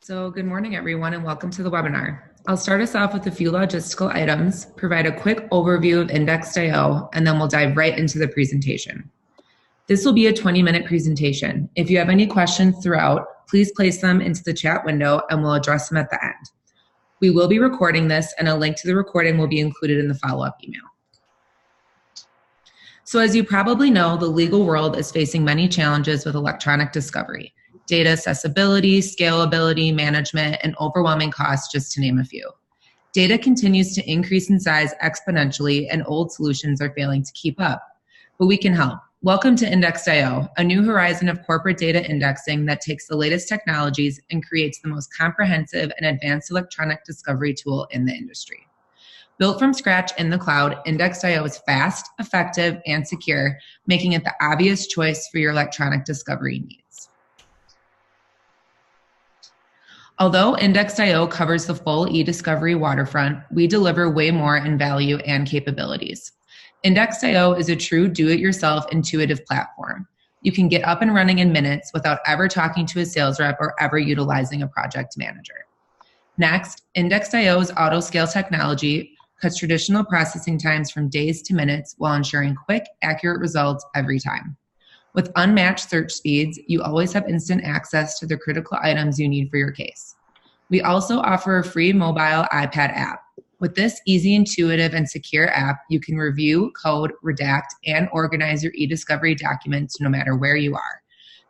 So good morning, everyone, and welcome to the webinar. I'll start us off with a few logistical items, provide a quick overview of Indexed.io, and then we'll dive right into the presentation. This will be a 20-minute presentation. If you have any questions throughout, please place them into the chat window and we'll address them at the end. We will be recording this, and a link to the recording will be included in the follow-up email. So as you probably know, the legal world is facing many challenges with electronic discovery: data accessibility, scalability, management, and overwhelming costs, just to name a few. Data continues to increase in size exponentially, and old solutions are failing to keep up. But we can help. Welcome to Indexed.io, a new horizon of corporate data indexing that takes the latest technologies and creates the most comprehensive and advanced electronic discovery tool in the industry. Built from scratch in the cloud, Indexed.io is fast, effective, and secure, making it the obvious choice for your electronic discovery needs. Although Indexed.io covers the full e-discovery waterfront, we deliver way more in value and capabilities. Indexed.io is a true do-it-yourself intuitive platform. You can get up and running in minutes without ever talking to a sales rep or ever utilizing a project manager. Next, Indexed.io's auto-scale technology cuts traditional processing times from days to minutes while ensuring quick, accurate results every time. With unmatched search speeds, you always have instant access to the critical items you need for your case. We also offer a free mobile iPad app. With this easy, intuitive, and secure app, you can review, code, redact, and organize your e-discovery documents no matter where you are.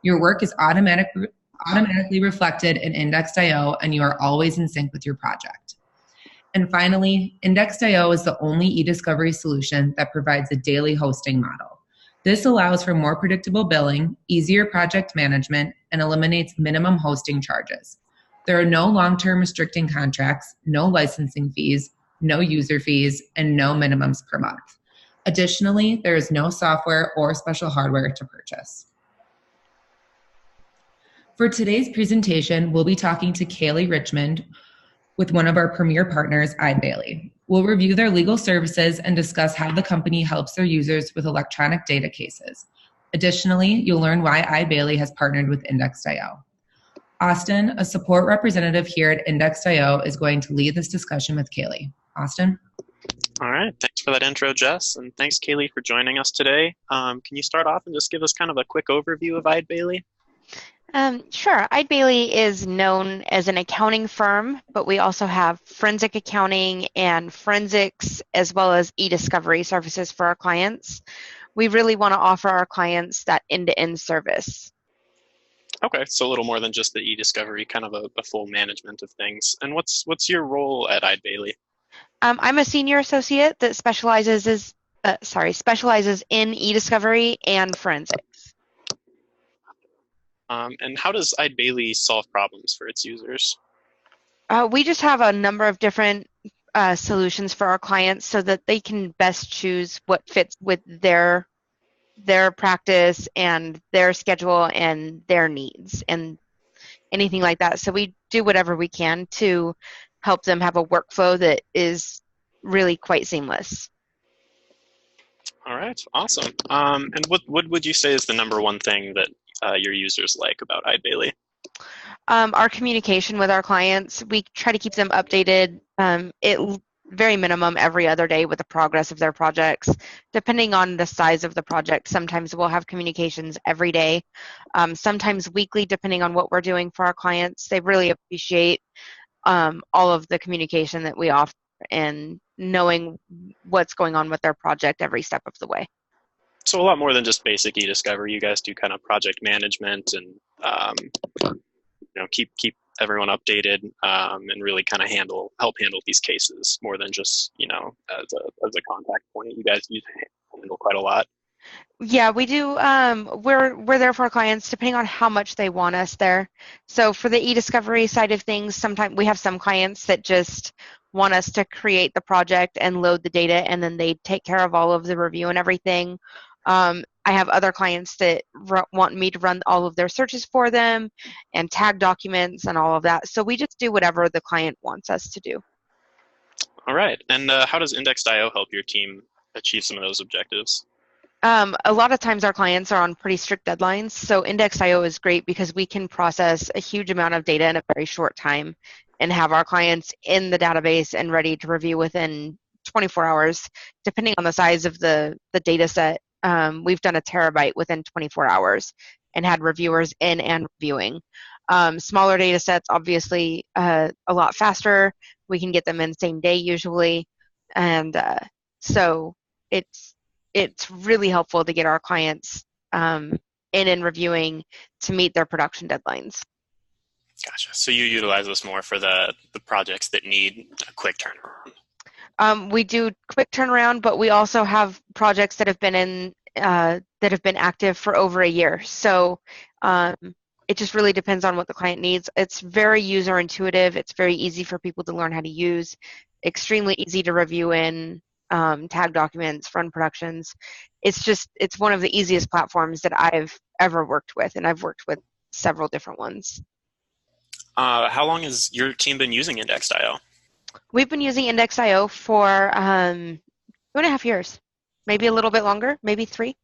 Your work is automatically reflected in Indexed.io, and you are always in sync with your project. And finally, Indexed.io is the only e-discovery solution that provides a daily hosting model. This allows for more predictable billing, easier project management, and eliminates minimum hosting charges. There are no long-term restricting contracts, no licensing fees, no user fees, and no minimums per month. Additionally, there is no software or special hardware to purchase. For today's presentation, we'll be talking to Kaylee Richmond with one of our premier partners, Eide Bailly. We'll review their legal services and discuss how the company helps their users with electronic data cases. Additionally, you'll learn why Eide Bailly has partnered with Indexed.io. Austin, a support representative here at Indexed.io, is going to lead this discussion with Kaylee. Austin? All right, thanks for that intro, Jess, and thanks, Kaylee, for joining us today. Can you start off and just give us kind of a quick overview of Eide Bailly? Sure. Eide Bailly is known as an accounting firm, but we also have forensic accounting and forensics, as well as e-discovery services for our clients. We really want to offer our clients that end-to-end service. Okay, so a little more than just the e-discovery, kind of a full management of things. And what's your role at Eide Bailly? I'm a senior associate that specializes in e-discovery and forensics. And how does Eide Bailly solve problems for its users? We just have a number of different solutions for our clients so that they can best choose what fits with their practice and their schedule and their needs and anything like that. So we do whatever we can to help them have a workflow that is really quite seamless. All right, awesome. And what would you say is the number one thing that your users like about Eide Bailly? Our communication with our clients. We try to keep them updated, very minimum every other day with the progress of their projects. Depending on the size of the project, sometimes we'll have communications every day, sometimes weekly, depending on what we're doing for our clients. They really appreciate all of the communication that we offer and knowing what's going on with their project every step of the way. So a lot more than just basic e-discovery. You guys do kind of project management and keep everyone updated and really kind of help handle these cases more than just as a contact point. You guys handle quite a lot. Yeah, we do. We're there for our clients depending on how much they want us there. So for the e-discovery side of things, sometimes we have some clients that just want us to create the project and load the data, and then they take care of all of the review and everything. I have other clients that want me to run all of their searches for them and tag documents and all of that. So we just do whatever the client wants us to do. All right. And how does Indexed.io help your team achieve some of those objectives? A lot of times our clients are on pretty strict deadlines, so Index.io is great because we can process a huge amount of data in a very short time and have our clients in the database and ready to review within 24 hours, depending on the size of the data set. We've done a terabyte within 24 hours and had reviewers in and reviewing. Smaller data sets, obviously, a lot faster. We can get them in the same day usually, and so it's really helpful to get our clients in and reviewing to meet their production deadlines. Gotcha. So you utilize this more for the projects that need a quick turnaround. We do quick turnaround, but we also have projects that have been active for over a year. So it just really depends on what the client needs. It's very user intuitive. It's very easy for people to learn how to use. Extremely easy to review in. Tag documents, run productions. It's one of the easiest platforms that I've ever worked with, and I've worked with several different ones. How long has your team been using Index.io? We've been using Index.io for 2.5 years, maybe a little bit longer, maybe 3.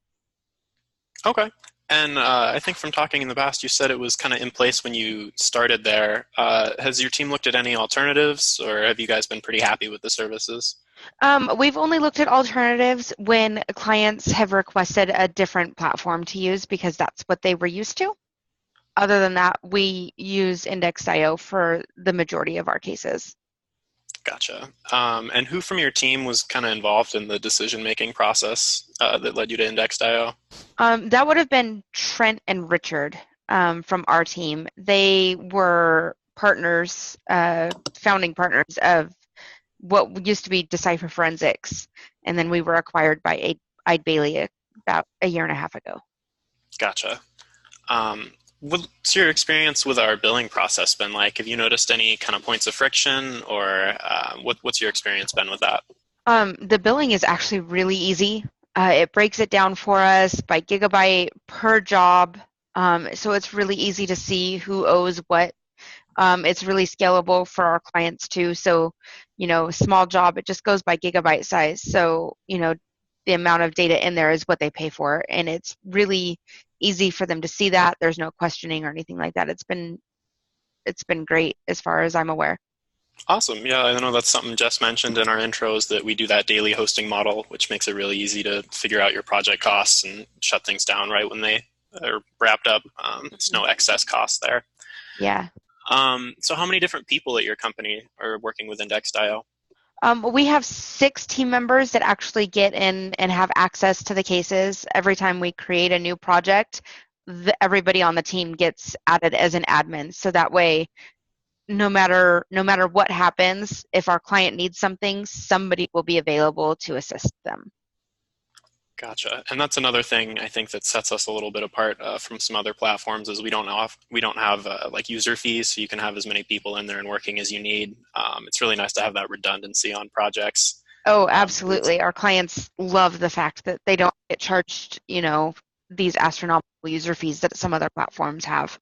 Okay. And I think from talking in the past, you said it was kind of in place when you started there. Has your team looked at any alternatives, or have you guys been pretty happy with the services? We've only looked at alternatives when clients have requested a different platform to use because that's what they were used to. Other than that, we use Index.io for the majority of our cases. Gotcha. And who from your team was kind of involved in the decision-making process that led you to Index.io? That would have been Trent and Richard from our team. They were partners, founding partners of what used to be Decipher Forensics, and then we were acquired by Eide Bailly about a year and a half ago. Gotcha. What's your experience with our billing process been like? Have you noticed any kind of points of friction, or what's your experience been with that? The billing is actually really easy. It breaks it down for us by gigabyte per job, so it's really easy to see who owes what. It's really scalable for our clients too. So, small job, it just goes by gigabyte size. So, the amount of data in there is what they pay for. And it's really easy for them to see that. There's no questioning or anything like that. It's been great as far as I'm aware. Awesome. Yeah, I know that's something Jess mentioned in our intros, that we do that daily hosting model, which makes it really easy to figure out your project costs and shut things down right when they are wrapped up. There's no excess costs there. Yeah. So how many different people at your company are working with Index.io? We have 6 team members that actually get in and have access to the cases. Every time we create a new project, everybody on the team gets added as an admin. So that way, no matter what happens, if our client needs something, somebody will be available to assist them. Gotcha. And that's another thing I think that sets us a little bit apart from some other platforms, is we don't have like user fees, so you can have as many people in there and working as you need. It's really nice to have that redundancy on projects. Oh, absolutely. Our clients love the fact that they don't get charged, these astronomical user fees that some other platforms have.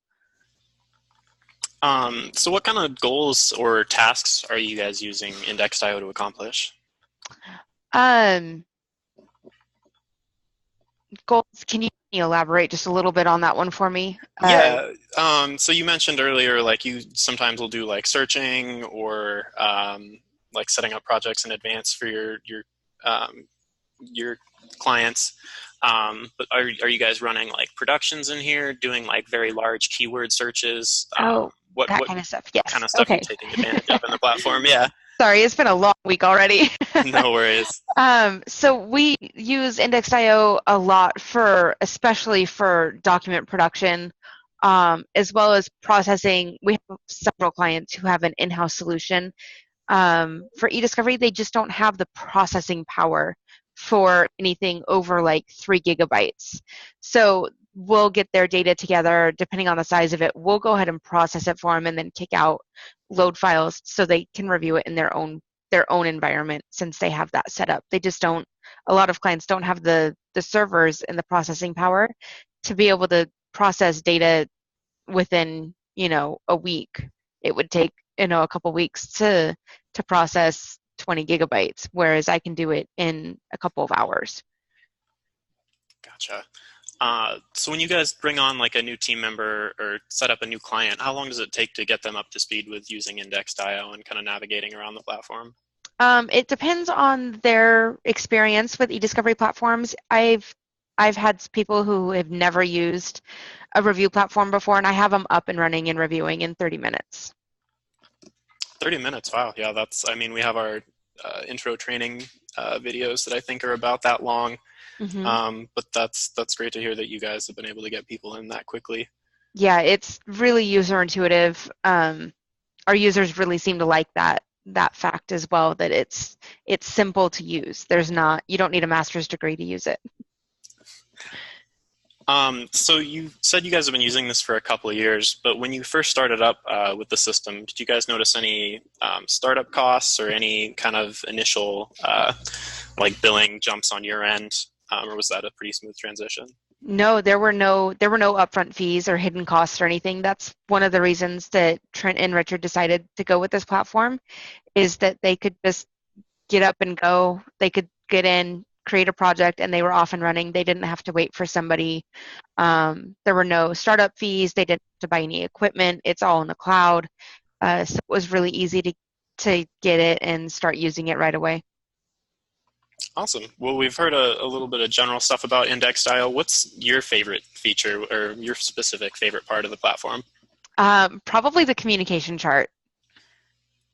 So what kind of goals or tasks are you guys using Index.io to accomplish? Goals, can you elaborate just a little bit on that one for me? Yeah. So you mentioned earlier, like, you sometimes will do like searching or like setting up projects in advance for your clients. But are you guys running like productions in here, doing like very large keyword searches? What kind of stuff? Yes. What kind of stuff are you taking advantage of in the platform? Yeah. Sorry, it's been a long week already. No worries. So we use Index.io a lot especially for document production, as well as processing. We have several clients who have an in-house solution. For e-discovery, they just don't have the processing power for anything over like 3 gigabytes. So we'll get their data together, depending on the size of it. We'll go ahead and process it for them and then kick out load files so they can review it in their own environment, since they have that set up. They just don't, a lot of clients don't have the servers and the processing power to be able to process data within, a week. It would take, a couple weeks to process 20 gigabytes, whereas I can do it in a couple of hours. Gotcha. So when you guys bring on like a new team member or set up a new client, how long does it take to get them up to speed with using Index.io and kind of navigating around the platform? It depends on their experience with e-discovery platforms. I've had people who have never used a review platform before, and I have them up and running and reviewing in 30 minutes. 30 minutes, wow. Yeah, I mean, we have our intro training videos that I think are about that long. But that's great to hear that you guys have been able to get people in that quickly. Yeah, it's really user intuitive. Our users really seem to like that fact as well, that it's simple to use. You don't need a master's degree to use it. So you said you guys have been using this for a couple of years, but when you first started up with the system, did you guys notice any startup costs or any kind of initial like billing jumps on your end, or was that a pretty smooth transition? No, there were no upfront fees or hidden costs or anything. That's one of the reasons that Trent and Richard decided to go with this platform, is that they could just get up and go. They could get in, create a project, and they were off and running. They didn't have to wait for somebody. There were no startup fees. They didn't have to buy any equipment. It's all in the cloud. So it was really easy to get it and start using it right away. Awesome. Well, we've heard a little bit of general stuff about Index.io. What's your favorite feature or your specific favorite part of the platform? Probably the communication chart.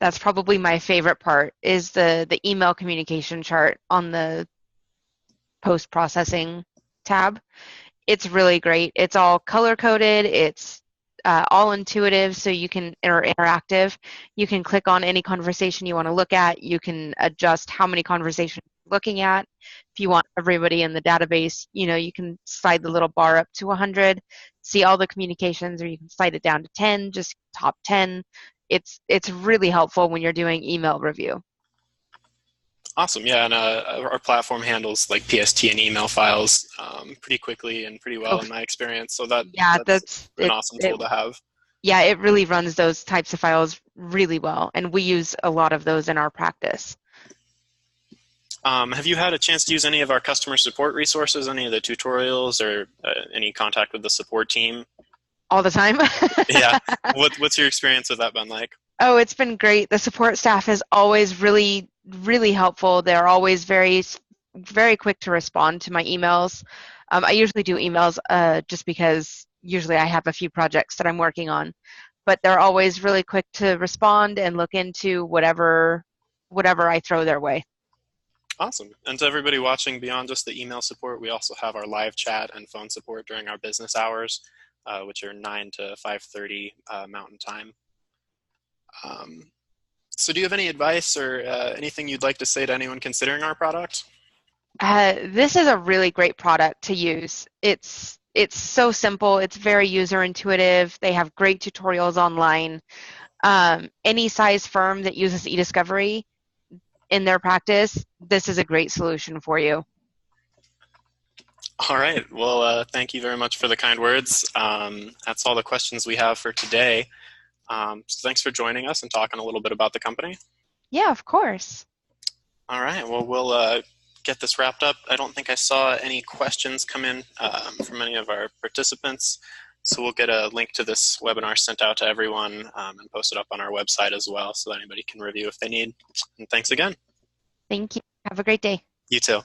That's probably my favorite part, is the email communication chart on the post-processing tab. It's really great. It's all color-coded. It's all intuitive, so you can, or interactive. You can click on any conversation you want to look at. You can adjust how many conversations you're looking at. If you want everybody in the database, you can slide the little bar up to 100, see all the communications, or you can slide it down to 10, just top 10. It's really helpful when you're doing email review. Awesome. Yeah, and our platform handles like PST and email files pretty quickly and pretty well in my experience. So that's an awesome tool to have. Yeah, it really runs those types of files really well, and we use a lot of those in our practice. Have you had a chance to use any of our customer support resources, any of the tutorials, or any contact with the support team? All the time. Yeah. What's your experience with that been like? Oh, it's been great. The support staff is always really, really helpful. They're always very, very quick to respond to my emails. I usually do emails just because usually I have a few projects that I'm working on, but they're always really quick to respond and look into whatever I throw their way. Awesome. And to everybody watching, beyond just the email support, we also have our live chat and phone support during our business hours, which are 9 to 5:30 Mountain Time. So do you have any advice or anything you'd like to say to anyone considering our product? This is a really great product to use. It's so simple. It's very user intuitive. They have great tutorials online. Any size firm that uses eDiscovery in their practice, this is a great solution for you. All right. Well, thank you very much for the kind words. That's all the questions we have for today. So thanks for joining us and talking a little bit about the company. Yeah, of course. All right. Well, we'll get this wrapped up. I don't think I saw any questions come in from any of our participants. So we'll get a link to this webinar sent out to everyone and post it up on our website as well so that anybody can review if they need. And thanks again. Thank you. Have a great day. You too.